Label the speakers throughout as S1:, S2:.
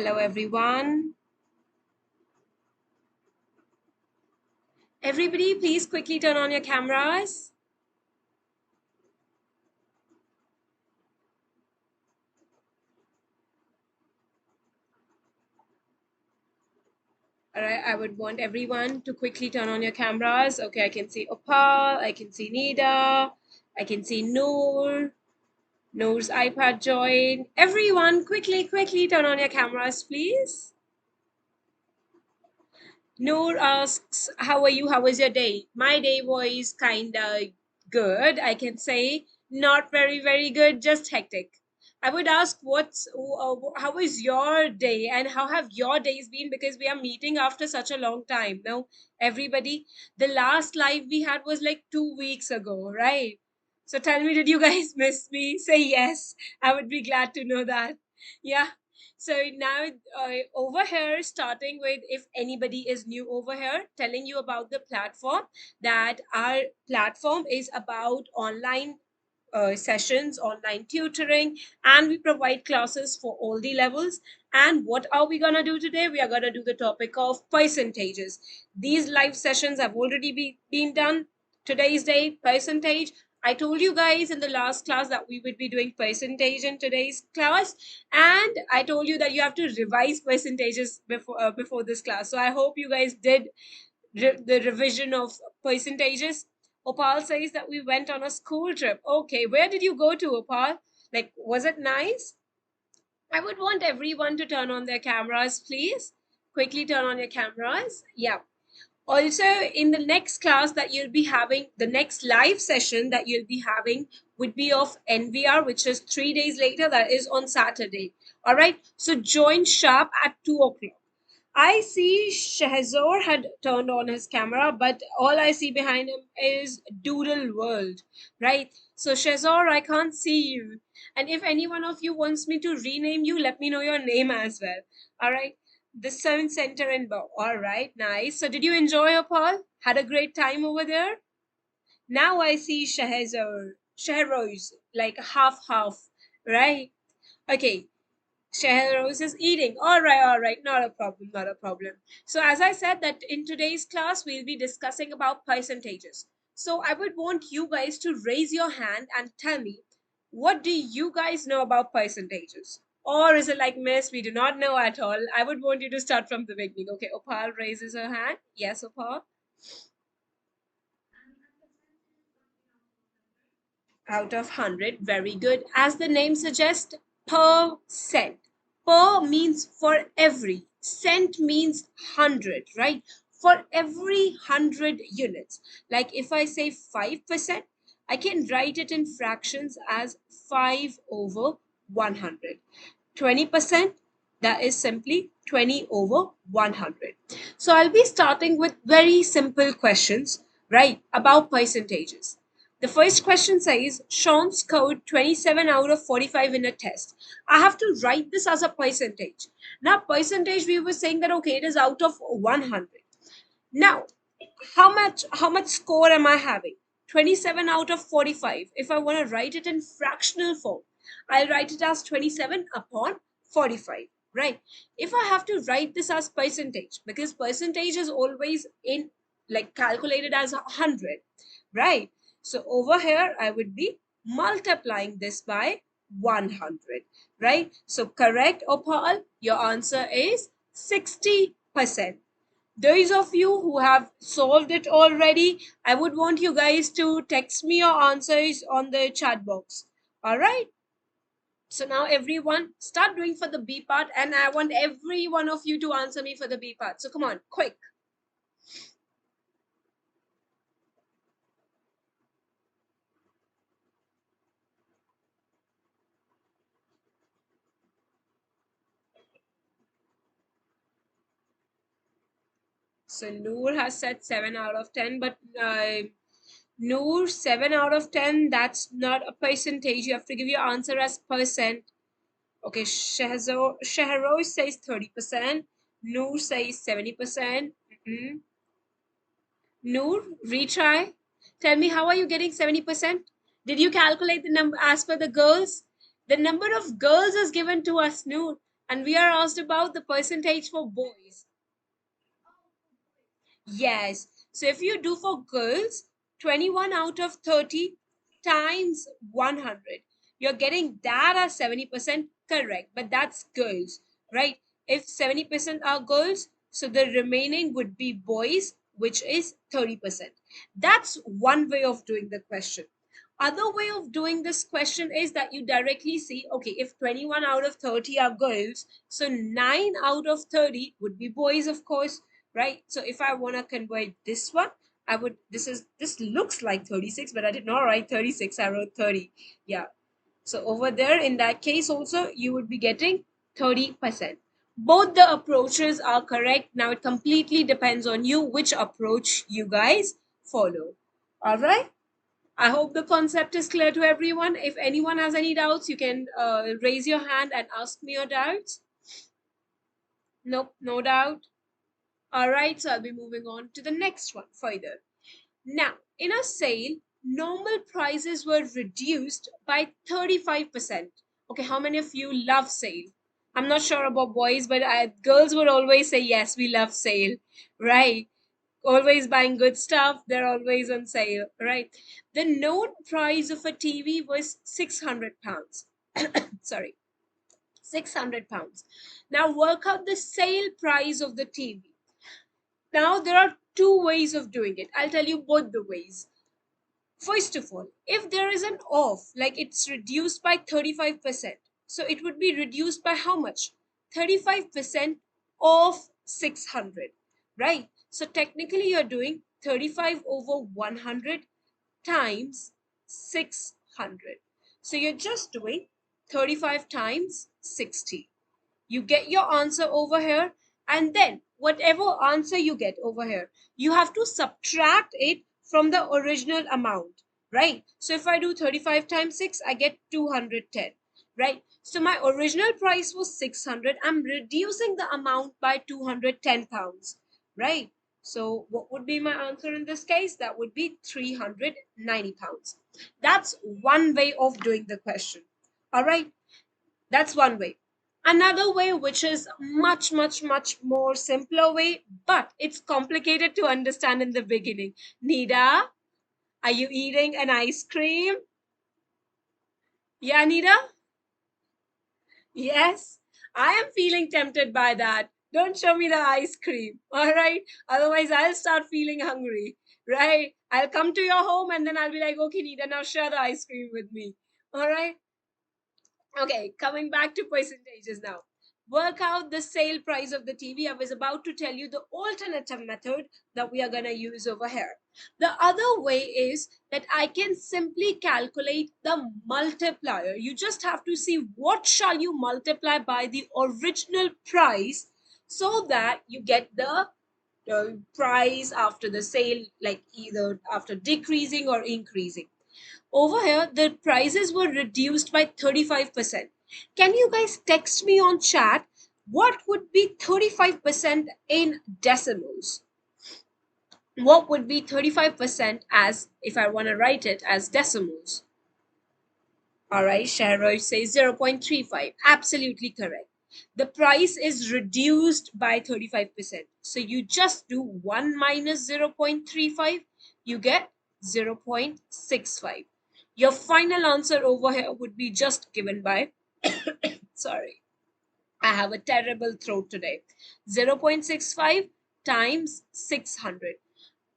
S1: Hello, everyone. Everybody, please quickly turn on your cameras. All right, I would want everyone to quickly turn on your cameras. Okay, I can see Opal, I can see Nida, I can see Noor. Noor's iPad joined. Everyone, quickly turn on your cameras, please. Noor asks, how are you? How was your day? My day was kind of good, I can say. Not very good, just hectic. I would ask, how was your day and how have your days been? Because we are meeting after such a long time. Now, everybody, the last live we had was like 2 weeks ago, right? So tell me, did you guys miss me? Say yes. I would be glad to know that. Yeah. So now, over here, starting with if anybody is new over here, telling you about the platform, that our platform is about online sessions, online tutoring, and we provide classes for all the levels. And what are we going to do today? We are going to do the topic of percentages. These live sessions have already been done. Today's date, percentage. I told you guys in the last class that we would be doing percentage in today's class, and I told you that you have to revise percentages before this class. So I hope you guys did the revision of percentages. Opal says that we went on a school trip. Okay, where did you go to, Opal? Like, was it nice? I would want everyone to turn on their cameras, please. Quickly turn on your cameras. Yeah. Also, in the next class that you'll be having, the next live session that you'll be having would be of NVR, which is 3 days later, that is on Saturday. All right. So join sharp at 2 o'clock. I see Shahzor had turned on his camera, but all I see behind him is Doodle World, right? So Shahzor, I can't see you. And if any one of you wants me to rename you, let me know your name as well. All right. The Sun Center in Bow. All right, nice. So did you enjoy your Paul? Had a great time over there? Now I see Shahroz, like half, right? Okay, Shahroz is eating. All right, not a problem, not a problem. So as I said that in today's class, we'll be discussing about percentages. So I would want you guys to raise your hand and tell me, what do you guys know about percentages? Or is it like, Miss, we do not know at all? I would want you to start from the beginning. Okay, Opal raises her hand. Yes, Opal. Out of 100. Very good. As the name suggests, per cent. Per means for every. Cent means 100, right? For every 100 units. Like if I say 5%, I can write it in fractions as 5 over 100. 20%, that is simply 20 over 100. So I'll be starting with very simple questions, right, about percentages. The first question says Sean scored 27 out of 45 in a test. I have to write this as a percentage. Now, percentage, we were saying that okay, it is out of 100. Now, how much score am I having? 27 out of 45. If I want to write it in fractional form, I'll write it as 27 upon 45, right? If I have to write this as percentage, because percentage is always in like calculated as 100, right? So over here, I would be multiplying this by 100, right? So correct, Opal, your answer is 60%. Those of you who have solved it already, I would want you guys to text me your answers on the chat box. All right. So now everyone start doing for the B part, and I want every one of you to answer me for the B part. So come on, quick. So Noor has said 7 out of 10, but Noor, 7 out of 10, that's not a percentage. You have to give your answer as percent. Okay, Shahroz says 30%. Noor says 70%. Noor, retry. Tell me, how are you getting 70%? Did you calculate the number as per the girls? The number of girls is given to us, Noor. And we are asked about the percentage for boys. Yes. So if you do for girls, 21 out of 30 times 100, you're getting that as 70% correct. But that's girls, right? If 70% are girls, so the remaining would be boys, which is 30%. That's one way of doing the question. Other way of doing this question is that you directly see, okay, if 21 out of 30 are girls, so 9 out of 30 would be boys, of course, right? So if I want to convert this one, I would, this looks like 36, but I did not write 36, I wrote 30. Yeah. So over there, in that case also, you would be getting 30%. Both the approaches are correct. Now it completely depends on you which approach you guys follow. All right. I hope the concept is clear to everyone. If anyone has any doubts, you can raise your hand and ask me your doubts. Nope, no doubt. All right, so I'll be moving on to the next one further. Now, in a sale, normal prices were reduced by 35%. Okay, how many of you love sale? I'm not sure about boys, but girls would always say, yes, we love sale, right? Always buying good stuff, they're always on sale, right? The known price of a TV was £600. Sorry, £600. Now work out the sale price of the TV. Now there are two ways of doing it. I'll tell you both the ways. First of all, if there is an off, like it's reduced by 35%, so it would be reduced by how much? 35% of 600, right? So technically you're doing 35 over 100 times 600. So you're just doing 35 times 60. You get your answer over here, and then whatever answer you get over here, you have to subtract it from the original amount, right? So if I do 35 times 6, I get 210, right? So my original price was 600. I'm reducing the amount by 210 pounds, right? So what would be my answer in this case? That would be 390 pounds. That's one way of doing the question. All right, that's one way. Another way, which is much more simpler way, but it's complicated to understand in the beginning. Nida, are you eating an ice cream? Yeah, Nida? Yes. I am feeling tempted by that. Don't show me the ice cream. All right. Otherwise, I'll start feeling hungry. Right. I'll come to your home and then I'll be like, okay, Nida, now share the ice cream with me. All right. Okay, coming back to percentages now. Work out the sale price of the TV. I was about to tell you the alternative method that we are going to use over here. The other way is that I can simply calculate the multiplier. You just have to see what shall you multiply by the original price so that you get the price after the sale, like either after decreasing or increasing. Over here, the prices were reduced by 35%. Can you guys text me on chat? What would be 35% in decimals? What would be 35% as if I want to write it as decimals? All right, Shahroj says 0.35. Absolutely correct. The price is reduced by 35%. So you just do 1 minus 0.35, you get 0.65. Your final answer over here would be just given by, sorry, I have a terrible throat today, 0.65 times 600.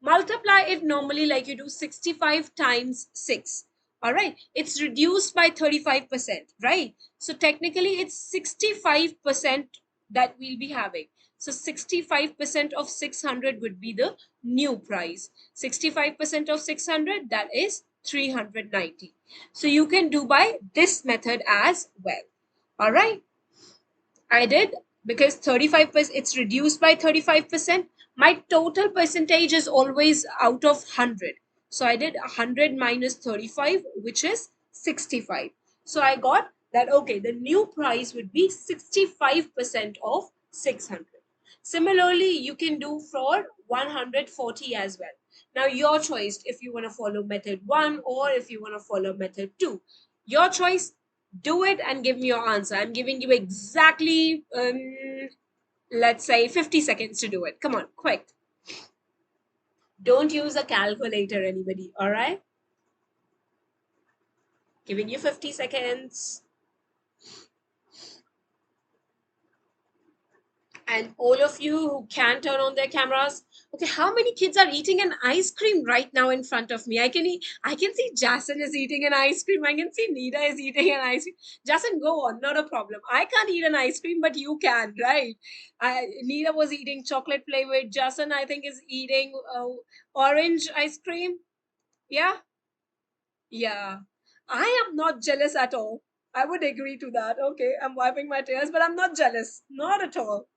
S1: Multiply it normally like you do 65 times 6. All right, it's reduced by 35%, right? So technically it's 65% that we'll be having. So 65% of 600 would be the new price. 65% of 600, that is 390. So you can do by this method as well. All right, I did, because 35%, it's reduced by 35%. My total percentage is always out of 100. So I did 100 minus 35, which is 65. So I got that, okay, the new price would be 65% of 600. Similarly, you can do for 140 as well. Now, your choice if you want to follow method 1 or if you want to follow method 2. Your choice. Do it and give me your answer. I'm giving you exactly, let's say 50 seconds to do it. Come on, quick. Don't use a calculator, anybody, all right? Giving you 50 seconds. And all of you who can turn on their cameras, okay, how many kids are eating an ice cream right now in front of me? I can see Jason is eating an ice cream. I can see Nida is eating an ice cream. Jason, go on, not a problem. I can't eat an ice cream, but you can, right? Nida was eating chocolate flavored. Jason, I think, is eating orange ice cream. Yeah. Yeah, I am not jealous at all. I would agree to that. Okay, I'm wiping my tears, but I'm not jealous. Not at all.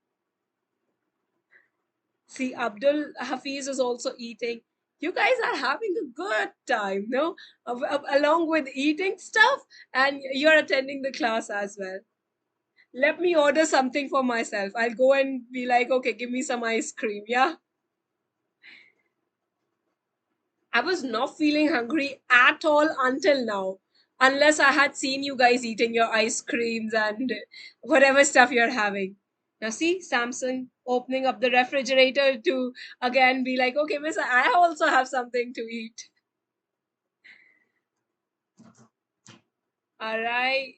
S1: See, Abdul Hafiz is also eating. You guys are having a good time, no? Along with eating stuff, and you're attending the class as well. Let me order something for myself. I'll go and be like, okay, give me some ice cream. Yeah. I was not feeling hungry at all until now, unless I had seen you guys eating your ice creams and whatever stuff you're having. Now, see, Samson opening up the refrigerator to again be like, okay, miss, I also have something to eat. All right.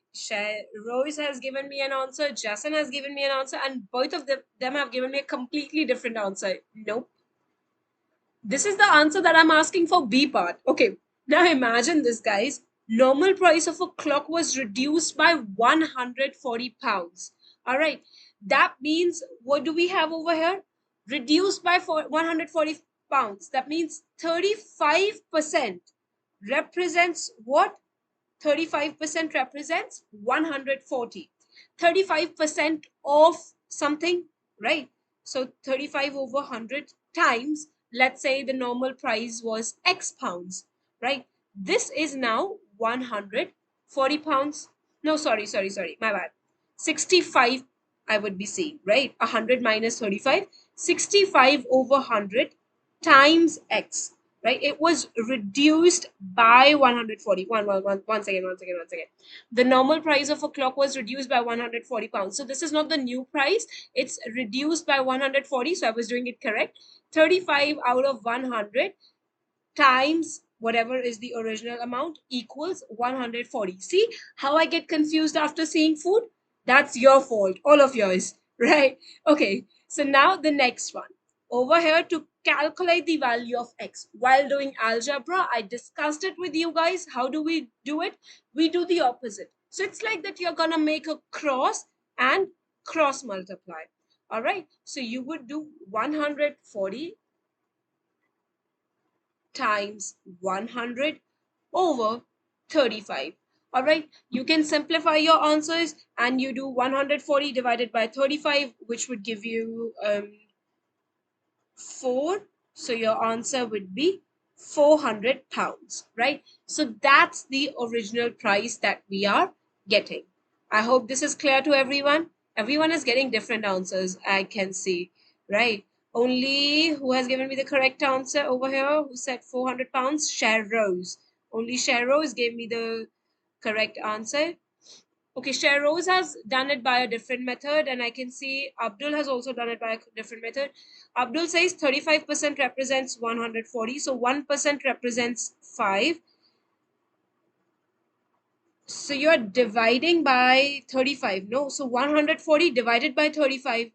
S1: Rose has given me an answer. Jason has given me an answer. And both of them have given me a completely different answer. Nope. This is the answer that I'm asking for B part. Okay, now imagine this, guys. Normal price of a clock was reduced by 140 pounds. All right, that means what do we have over here? Reduced by 140 pounds. That means 35% represents what? 35% represents 140. 35% of something, right? So 35 over 100 times, let's say the normal price was X pounds, right? This is now 140 pounds. No, sorry, my bad. 65 I would be seeing, right? 100 minus 35, 65 over 100 times X, right? It was reduced by 140. Once again. The normal price of a clock was reduced by 140 pounds. So this is not the new price. It's reduced by 140. So I was doing it correct. 35 out of 100 times whatever is the original amount equals 140. See how I get confused after seeing food? That's your fault, all of yours, right? Okay, so now the next one. Over here, to calculate the value of x while doing algebra, I discussed it with you guys. How do we do it? We do the opposite. So it's like that you're gonna make a cross and cross multiply. All right, so you would do 140 times 100 over 35. All right, you can simplify your answers and you do 140 divided by 35, which would give you 4. So your answer would be 400 pounds, right? So that's the original price that we are getting. I hope this is clear to everyone. Everyone is getting different answers, I can see, right? Only who has given me the correct answer over here, who said 400 pounds? Cher Rose. Only Cher Rose gave me the correct answer. Okay, Rose has done it by a different method, and I can see Abdul has also done it by a different method. Abdul says 35% represents 140, so 1% represents 5. So you're dividing by 35, no? So 140 divided by 35.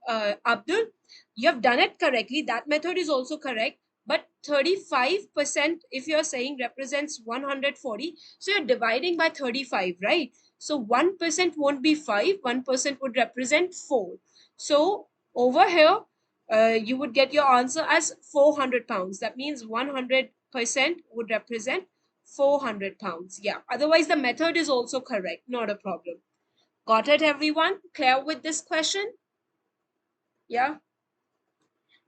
S1: Abdul, you have done it correctly. That method is also correct. But 35%, if you're saying, represents 140, so you're dividing by 35, right? So 1% won't be 5, 1% would represent 4. So over here, you would get your answer as 400 pounds. That means 100% would represent 400 pounds. Yeah. Otherwise, the method is also correct. Not a problem. Got it, everyone? Clear with this question? Yeah.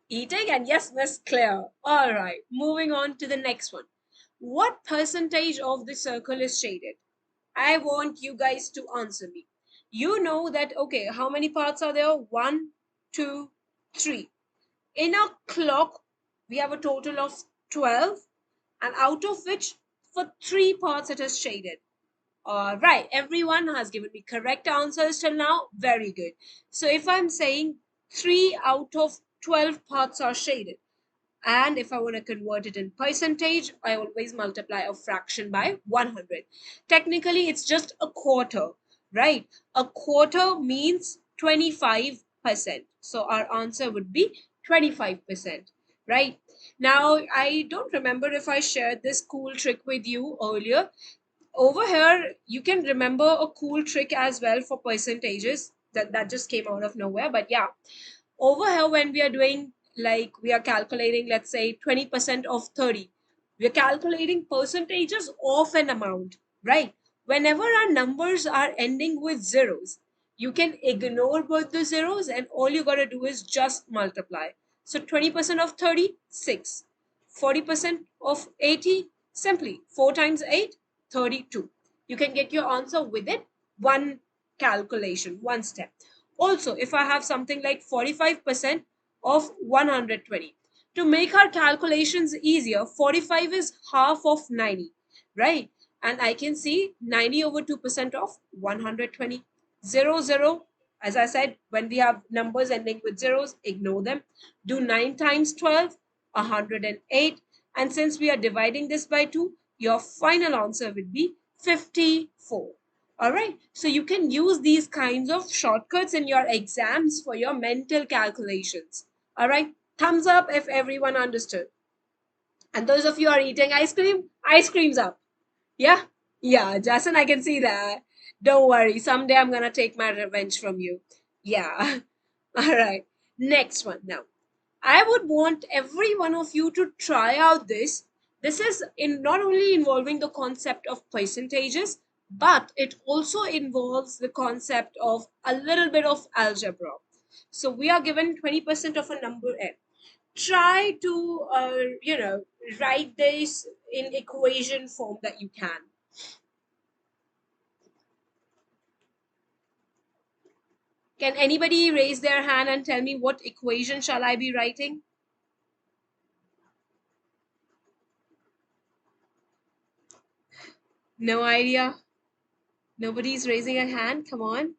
S1: Eating, and yes, Miss Claire. All right. Moving on to the next one. What percentage of the circle is shaded? I want you guys to answer me. You know that, okay, how many parts are there? 1, 2, 3. In a clock, we have a total of 12, and out of which, for 3 parts, it is shaded. All right, everyone has given me correct answers till now. Very good. So if I'm saying 3 out of 12 parts are shaded, and if I want to convert it in percentage, I always multiply a fraction by 100. Technically, it's just a quarter, right? A quarter means 25%. So our answer would be 25%, right? Now, I don't remember if I shared this cool trick with you earlier. Over here, you can remember a cool trick as well for percentages that just came out of nowhere. But yeah, over here when we are doing, like, we are calculating, let's say 20% of 30, we are calculating percentages of an amount, right? Whenever our numbers are ending with zeros, you can ignore both the zeros and all you got to do is just multiply. So 20% of 30, 6. 40% of 80, simply 4 times 8, 32. You can get your answer within one calculation, one step. Also, if I have something like 45% of 120, to make our calculations easier, 45 is half of 90, right? And I can see 90 over 2% of 120. 0, 0. As I said, when we have numbers ending with zeros, ignore them. Do 9 times 12, 108. And since we are dividing this by 2, your final answer would be 54. All right. So you can use these kinds of shortcuts in your exams for your mental calculations. All right. Thumbs up if everyone understood. And those of you who are eating ice cream's up. Yeah. Yeah. Jason, I can see that. Don't worry. Someday I'm going to take my revenge from you. Yeah. All right. Next one now. I would want every one of you to try out this. This is in not only involving the concept of percentages, but it also involves the concept of a little bit of algebra. So we are given 20% of a number n. Try to, write this in equation form that you can. Can anybody raise their hand and tell me what equation shall I be writing? No idea. Nobody's raising a hand. Come on.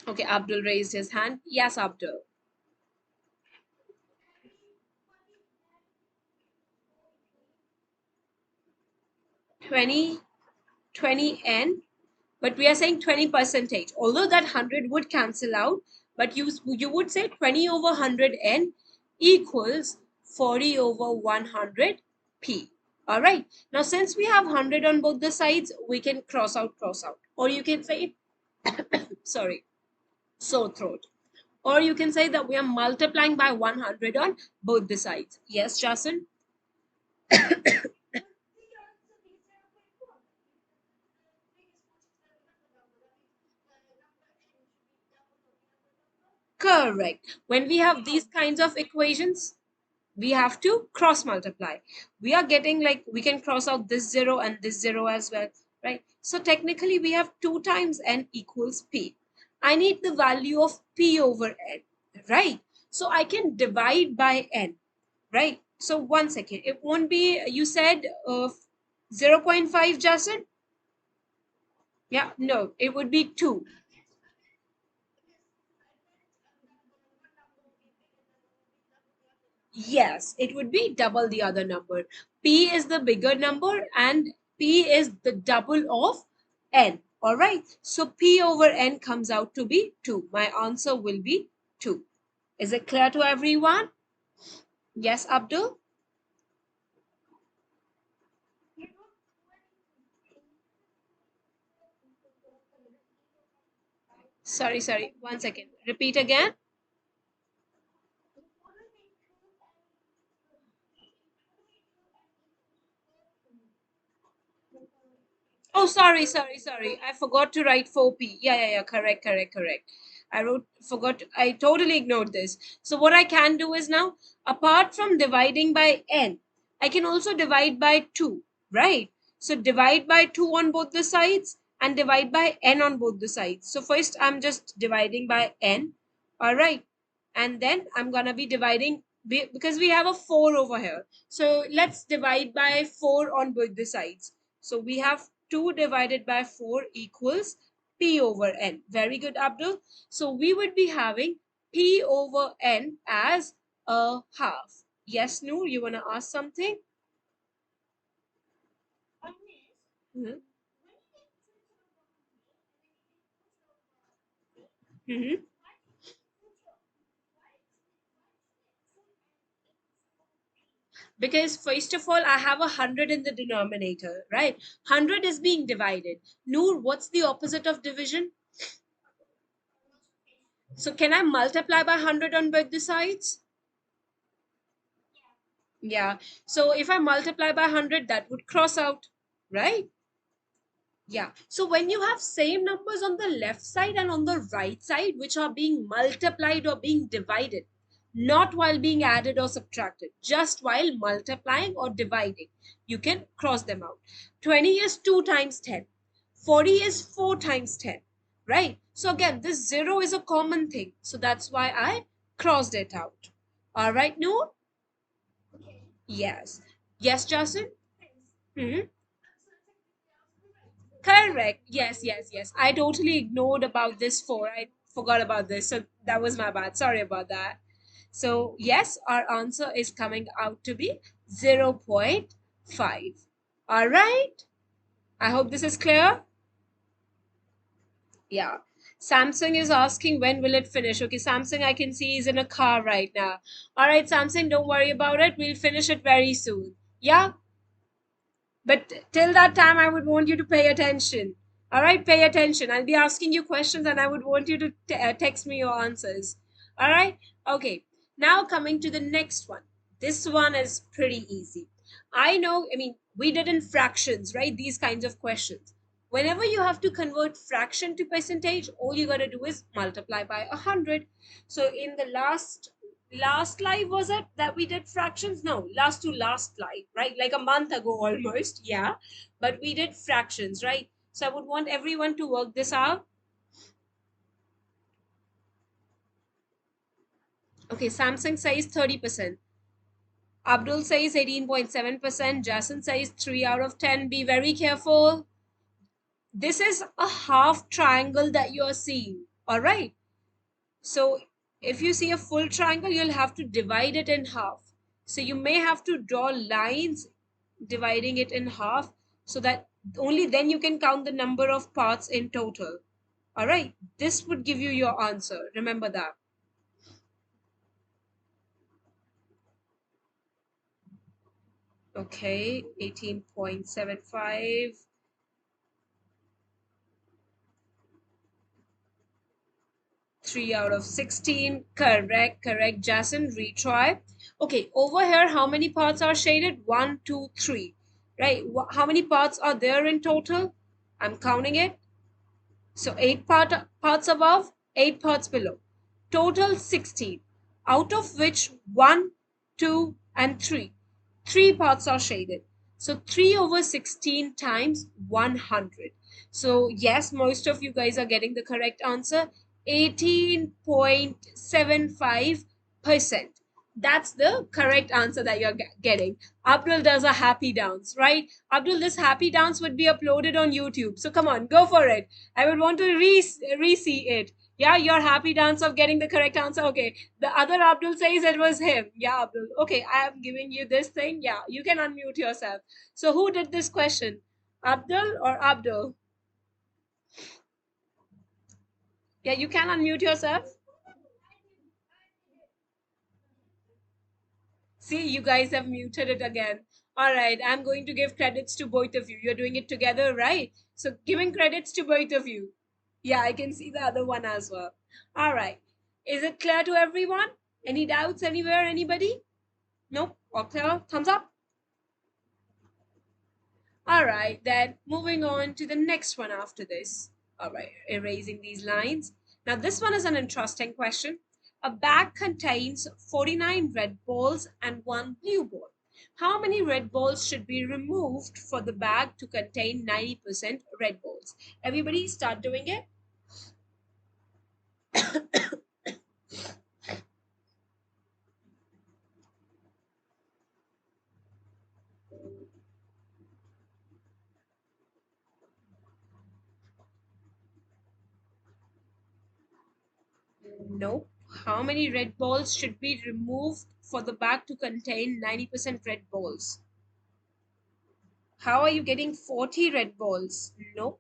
S1: Okay, Abdul raised his hand. Yes, Abdul. 20, 20n, but we are saying 20 percentage. Although that 100 would cancel out, but you would say 20 over 100n equals 40 over 100 p. All right. Now, since we have 100 on both the sides, we can cross out, cross out. Or you can say, sorry, sore throat. Or you can say that we are multiplying by 100 on both the sides. Yes, Jason? Correct. When we have these kinds of equations, we have to cross multiply. We are getting, like, we can cross out this 0 and this 0 as well, right? So technically we have 2 times n equals p. I need the value of p over n, right? So I can divide by n, right? So 1 second, it won't be, you said 0.5, Jason? Yeah, no, it would be 2. Yes, it would be double the other number. P is the bigger number and P is the double of N. All right. So P over N comes out to be 2. My answer will be 2. Is it clear to everyone? Yes, Abdul? Sorry. 1 second. Repeat again. Oh, sorry. I forgot to write 4p. Yeah. Correct. I totally ignored this. So what I can do is now, apart from dividing by n, I can also divide by 2, right? So divide by 2 on both the sides and divide by n on both the sides. So first I'm just dividing by n, all right? And then I'm gonna be dividing, because we have a 4 over here. So let's divide by 4 on both the sides. So we have 2 divided by 4 equals P over N. Very good, Abdul. So we would be having P over N as a half. Yes, Noor, you want to ask something? Mhm. Mhm. Because first of all, I have 100 in the denominator, right? 100 is being divided. Noor, what's the opposite of division? So can I multiply by 100 on both the sides? Yeah. So if I multiply by 100, that would cross out, right? Yeah. So when you have same numbers on the left side and on the right side, which are being multiplied or being divided, not while being added or subtracted, just while multiplying or dividing, you can cross them out. 20 is 2 times 10. 40 is 4 times 10, right? So again, this 0 is a common thing. So that's why I crossed it out. All right, Noor? Yes. Yes, Jason? Hmm. Correct. Yes, yes, yes. I totally ignored about this four. I forgot about this. So that was my bad. Sorry about that. So, yes, our answer is coming out to be zero point 0.5. All right. I hope this is clear. Yeah. Samsung is asking when will it finish. Okay, Samsung I can see is in a car right now. All right, Samsung, don't worry about it. We'll finish it very soon. Yeah. But till that time, I would want you to pay attention. All right, pay attention. I'll be asking you questions and I would want you to text me your answers. All right, okay. Now, coming to the next one. This one is pretty easy. I know, I mean, we did in fractions, right? These kinds of questions. Whenever you have to convert fraction to percentage, all you got to do is multiply by 100. So, in the last live was it that we did fractions? No, last to last live, right? Like a month ago almost. Yeah, but we did fractions, right? So I would want everyone to work this out. Okay, Samsung says 30%, Abdul says 18.7%, Jason says 3 out of 10. Be very careful. This is a half triangle that you are seeing, all right? So if you see a full triangle, you'll have to divide it in half. So you may have to draw lines dividing it in half so that only then you can count the number of parts in total. All right, this would give you your answer. Remember that. Okay, 18.75. 3 out of 16. Correct, correct. Jason, retry. Okay, over here, how many parts are shaded? One, two, three. Right? How many parts are there in total? I'm counting it. So parts above, 8 parts below. Total 16, out of which 1, 2, and 3. 3 parts are shaded. So 3 over 16 times 100. So yes, most of you guys are getting the correct answer. 18.75%. That's the correct answer that you're getting. Abdul does a happy dance, right? Abdul, this happy dance would be uploaded on YouTube. So come on, go for it. I would want to re-see it. Yeah, your happy dance of getting the correct answer. Okay. The other Abdul says it was him. Yeah, Abdul. Okay, I am giving you this thing. Yeah, you can unmute yourself. So who did this question? Abdul or Abdul? Yeah, you can unmute yourself. See, you guys have muted it again. All right, I'm going to give credits to both of you. You're doing it together, right? So, giving credits to both of you. Yeah, I can see the other one as well. All right. Is it clear to everyone? Any doubts anywhere? Anybody? Nope. All clear? Thumbs up. All right, then moving on to the next one after this. All right, erasing these lines. Now, this one is an interesting question. A bag contains 49 red balls and one blue ball. How many red balls should be removed for the bag to contain 90% red balls? Everybody start doing it. Nope. How many red balls should be removed for the bag to contain 90% red balls? How are you getting 40 red balls? Nope.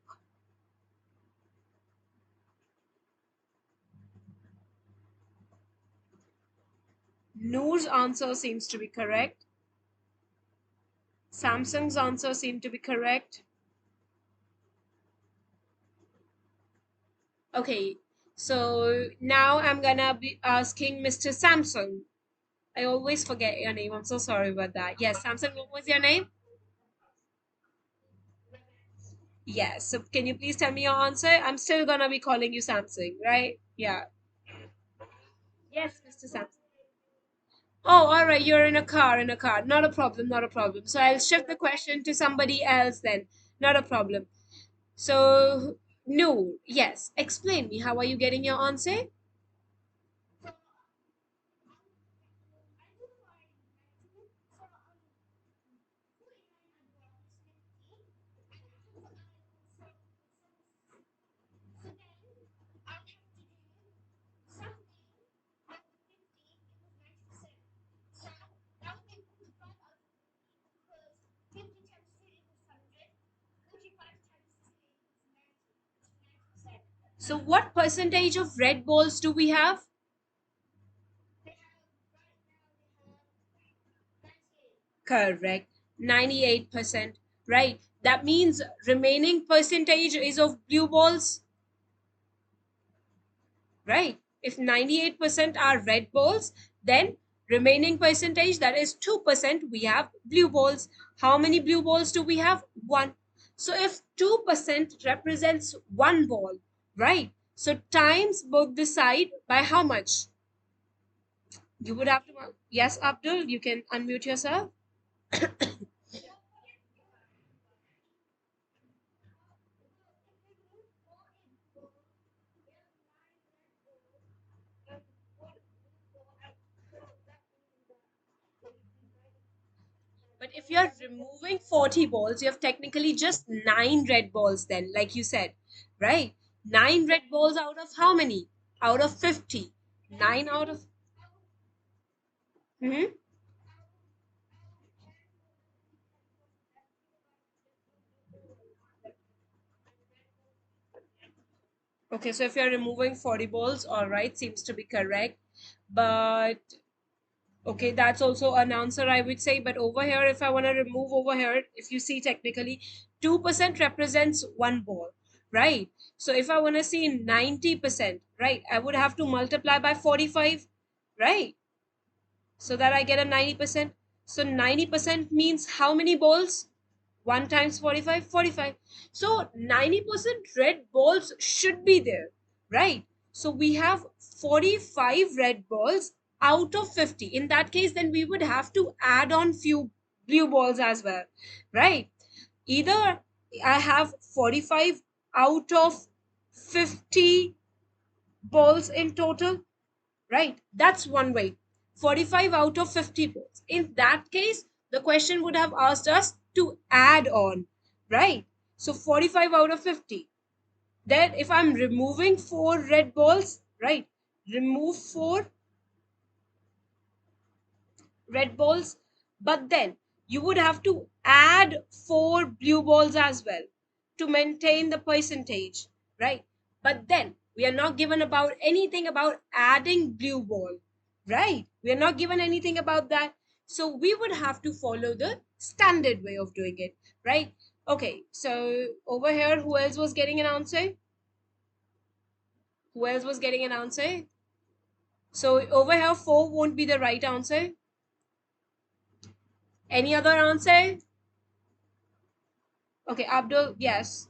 S1: Noor's answer seems to be correct. Samsung's answer seemed to be correct. Okay, so now I'm gonna be asking Mr. Samsung. I always forget your name. I'm so sorry about that. Yes, Samsung, what was your name? Yes. So can you please tell me your answer? I'm still gonna be calling you Samsung, right? Yeah. Yes, Mr. Samsung. Oh, all right. You're in a car, in a car. Not a problem, not a problem. So I'll shift the question to somebody else then. Not a problem. So, no, yes. Explain me. How are you getting your answer? So, what percentage of red balls do we have? Correct. 98%. Right. That means remaining percentage is of blue balls. Right. If 98% are red balls, then remaining percentage, that is 2%, we have blue balls. How many blue balls do we have? One. So if 2% represents one ball, right? So times both the side by how much? You would have to. Yes, Abdul, you can unmute yourself. But if you're removing 40 balls, you have technically just nine red balls, then, like you said, right? Nine red balls out of how many? Out of 50. Nine out of. Mhm. Okay, so if you're removing 40 balls, all right, seems to be correct. But okay, that's also an answer, I would say. But over here, if I want to remove over here, if you see technically, 2% represents one ball, right? So if I want to see 90%, right, I would have to multiply by 45, right? So that I get a 90%. So 90% means how many balls? 1 times 45, 45. So 90% red balls should be there, right? So we have 45 red balls out of 50. In that case, then we would have to add on few blue balls as well, right? Either I have 45 out of 50 balls in total, right? That's one way. 45 out of 50 balls. In that case, the question would have asked us to add on, right? So 45 out of 50. Then if I'm removing four red balls, right? Remove four red balls, but then you would have to add four blue balls as well to maintain the percentage, right? But then we are not given about anything about adding blue ball, right? We are not given anything about that. So we would have to follow the standard way of doing it, right? Okay, so over here, who else was getting an answer? Who else was getting an answer? So over here, four won't be the right answer. Any other answer? Okay, Abdul, yes.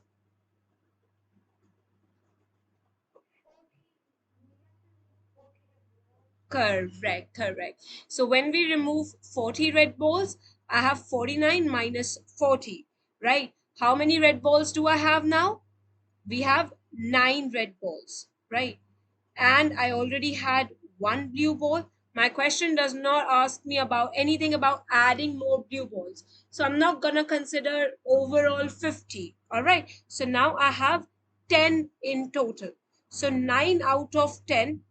S1: Correct, correct. So when we remove 40 red balls, I have 49 minus 40, right? How many red balls do I have now? We have nine red balls, right? And I already had one blue ball. My question does not ask me about anything about adding more blue balls. So I'm not gonna consider overall 50. All right. So now I have 10 in total. So 9 out of 10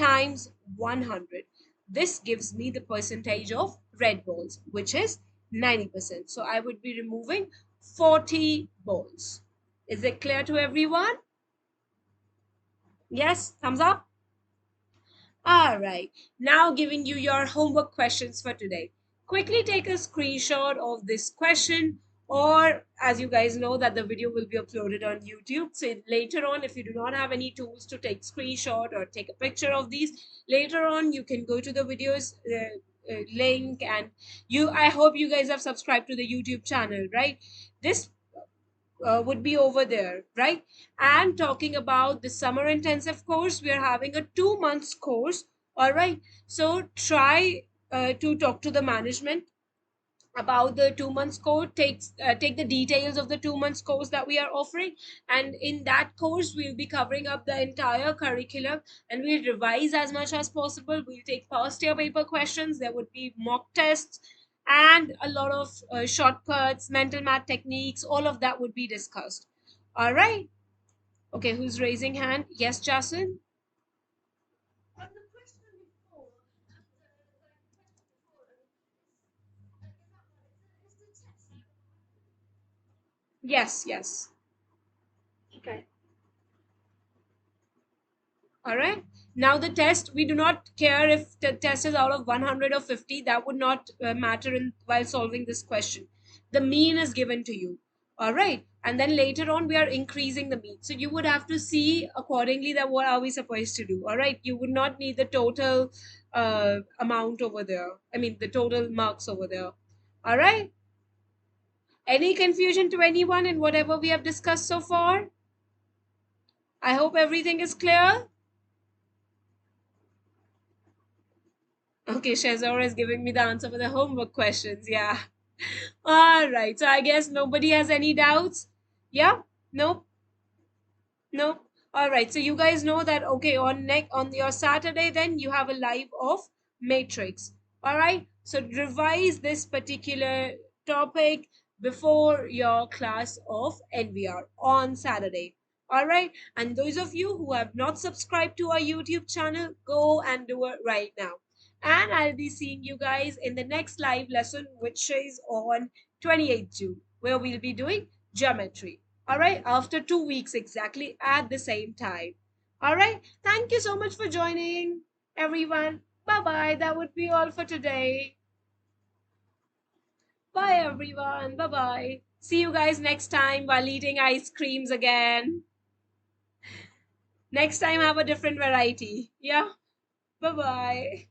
S1: times 100. This gives me the percentage of red balls, which is 90%. So I would be removing 40 balls. Is it clear to everyone? Yes, thumbs up. All right, now giving you your homework questions for today. Quickly take a screenshot of this question, or as you guys know that the video will be uploaded on YouTube. So later on, if you do not have any tools to take screenshot or take a picture of these, later on you can go to the videos link, and I hope you guys have subscribed to the YouTube channel, right? This would be over there, right? And talking about the summer intensive course, we are having a 2 months course. All right. So try to talk to the management about the 2 months course. Take the details of the 2 months course that we are offering, and in that course we'll be covering up the entire curriculum, and we'll revise as much as possible. We'll take past year paper questions. There would be mock tests and a lot of shortcuts, mental math techniques. All of that would be discussed. All right. Okay, who's raising hand? Yes, Jason. Yes, yes. Okay. All right. Now the test, we do not care if the test is out of 100 or 50. That would not matter while solving this question. The mean is given to you. All right. And then later on, we are increasing the mean. So you would have to see accordingly that what are we supposed to do. All right. You would not need the total amount over there. I mean, the total marks over there. All right. Any confusion to anyone in whatever we have discussed so far? I hope everything is clear. Okay, Shazora is giving me the answer for the homework questions. Yeah. All right. So I guess nobody has any doubts. Yeah. Nope. Nope. All right. So you guys know that okay, on your Saturday then you have a live of Matrix. All right. So revise this particular topic before your class of NVR on Saturday. All right. And those of you who have not subscribed to our YouTube channel, go and do it right now. And I'll be seeing you guys in the next live lesson, which is on 28th June, where we'll be doing geometry. All right, after 2 weeks exactly at the same time. All right, thank you so much for joining, everyone. Bye bye. That would be all for today. Bye, everyone. Bye bye. See you guys next time while eating ice creams again. Next time, have a different variety. Yeah, bye bye.